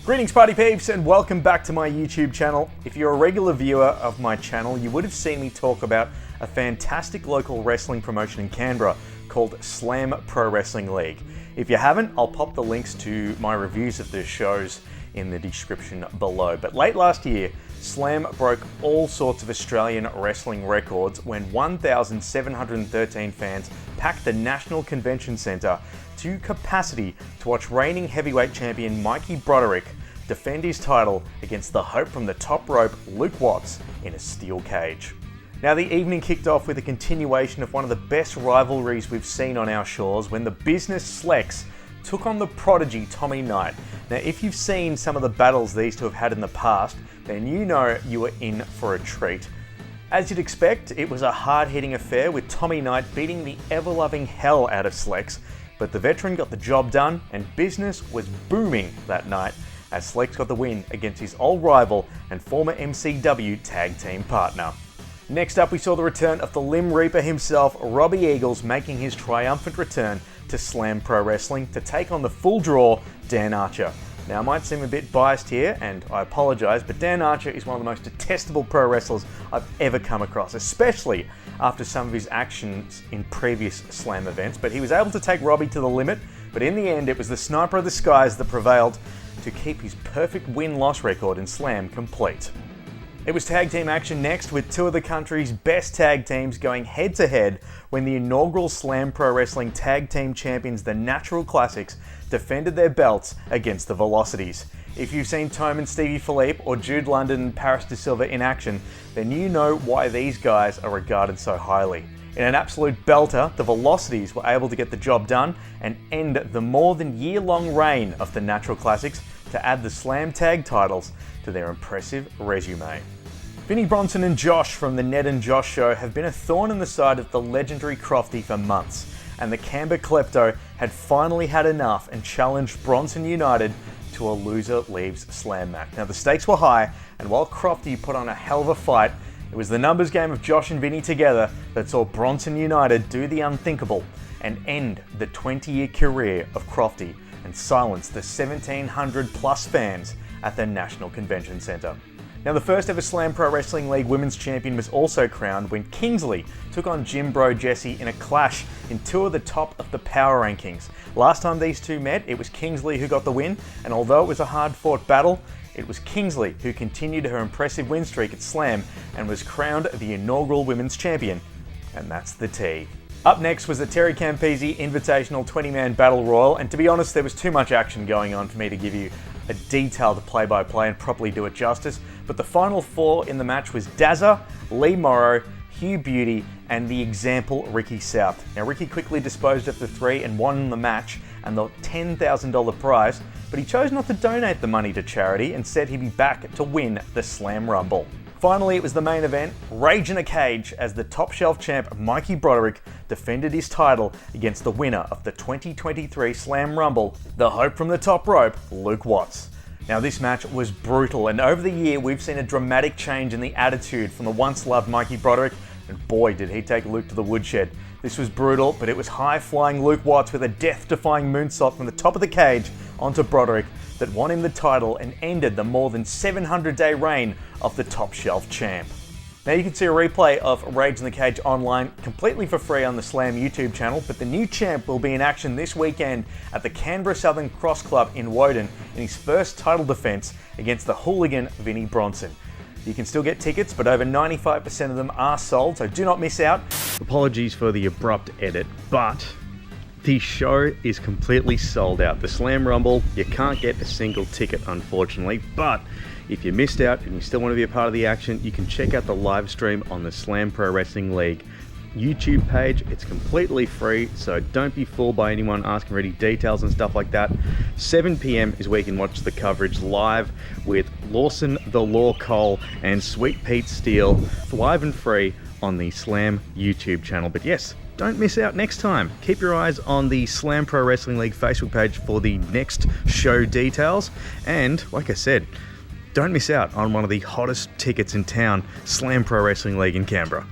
Greetings party peeps and welcome back to my YouTube channel. If you're a regular viewer of my channel, you would have seen me talk about a fantastic local wrestling promotion in Canberra called Slam Pro Wrestling League. If you haven't, I'll pop the links to my reviews of the shows in the description below. But late last year, Slam broke all sorts of Australian wrestling records when 1,713 fans packed the National Convention Centre to capacity to watch reigning heavyweight champion Mikey Broderick defend his title against the hope from the top rope 𝗪𝗏𝗏𝗧 in a steel cage. Now the evening kicked off with a continuation of one of the best rivalries we've seen on our shores when the business Slex took on the prodigy Tommy Knight. Now if you've seen some of the battles these two have had in the past, then you know you were in for a treat. As you'd expect, it was a hard-hitting affair with Tommy Knight beating the ever-loving hell out of Slex, but the veteran got the job done and business was booming that night as Slex got the win against his old rival and former MCW tag team partner. Next up we saw the return of the Limb Reaper himself, Robbie Eagles, making his triumphant return to Slam Pro Wrestling to take on the full draw Dan Archer. Now I might seem a bit biased here and I apologise, but Dan Archer is one of the most detestable pro wrestlers I've ever come across, especially after some of his actions in previous Slam events. But he was able to take Robbie to the limit, but in the end it was the Sniper of the Skies that prevailed to keep his perfect win-loss record in Slam complete. It was tag team action next, with two of the country's best tag teams going head-to-head when the inaugural Slam Pro Wrestling Tag Team Champions, the Natural Classics, defended their belts against the Velocities. If you've seen Tome and Stevie Philippe or Jude London and Paris De Silva in action, then you know why these guys are regarded so highly. In an absolute belter, the Velocities were able to get the job done and end the more than year-long reign of the Natural Classics to add the Slam Tag titles to their impressive resume. Vinnie Bronson and Josh from the Ned and Josh show have been a thorn in the side of the legendary Crofty for months, and the Canberra Klepto had finally had enough and challenged Bronson United to a loser leaves Slam match. Now the stakes were high, and while Crofty put on a hell of a fight, it was the numbers game of Josh and Vinnie together that saw Bronson United do the unthinkable and end the 20-year career of Crofty and silence the 1,700 plus fans at the National Convention Centre. Now the first ever Slam Pro Wrestling League Women's Champion was also crowned when Kingsley took on 𝗪𝗪𝗪𝗏 in a clash in two of the top of the power rankings. Last time these two met, it was Kingsley who got the win, and although it was a hard-fought battle, it was Kingsley who continued her impressive win streak at Slam and was crowned the inaugural Women's Champion. And that's the tea. Up next was the Terry Campese Invitational 20-man Battle Royal, and to be honest, there was too much action going on for me to give you a detailed play-by-play and properly do it justice, but the final four in the match was Dazza, Lee Morrow, Hugh Beauty, and the example Ricky South. Now Ricky quickly disposed of the three and won the match and the $10,000 prize, but he chose not to donate the money to charity and said he'd be back to win the Slam Rumble. Finally, it was the main event, Rage in a Cage, as the top shelf champ Mikey Broderick defended his title against the winner of the 2023 Slam Rumble, the hope from the top rope, 𝗪𝗏𝗏𝗧. Now this match was brutal, and over the year we've seen a dramatic change in the attitude from the once loved Mikey Broderick, and boy did he take Luke to the woodshed. This was brutal, but it was high-flying 𝗪𝗏𝗏𝗧 with a death-defying moonsault from the top of the cage onto Broderick that won him the title and ended the more than 700-day reign of the top shelf champ. Now you can see a replay of Rage in the Cage online completely for free on the Slam YouTube channel, but the new champ will be in action this weekend at the Canberra Southern Cross Club in Woden in his first title defence against the hooligan Vinnie Bronson. You can still get tickets, but over 95% of them are sold, so do not miss out. Apologies for the abrupt edit, but the show is completely sold out. The Slam Rumble, you can't get a single ticket unfortunately, but if you missed out and you still want to be a part of the action, you can check out the live stream on the Slam Pro Wrestling League YouTube page. It's completely free, so don't be fooled by anyone asking for any details and stuff like that. 7 p.m. is where you can watch the coverage live with Lawson the Law Cole and Sweet Pete Steele, live and free on the Slam YouTube channel. But yes, don't miss out next time. Keep your eyes on the Slam Pro Wrestling League Facebook page for the next show details. And like I said, don't miss out on one of the hottest tickets in town, Slam Pro Wrestling League in Canberra.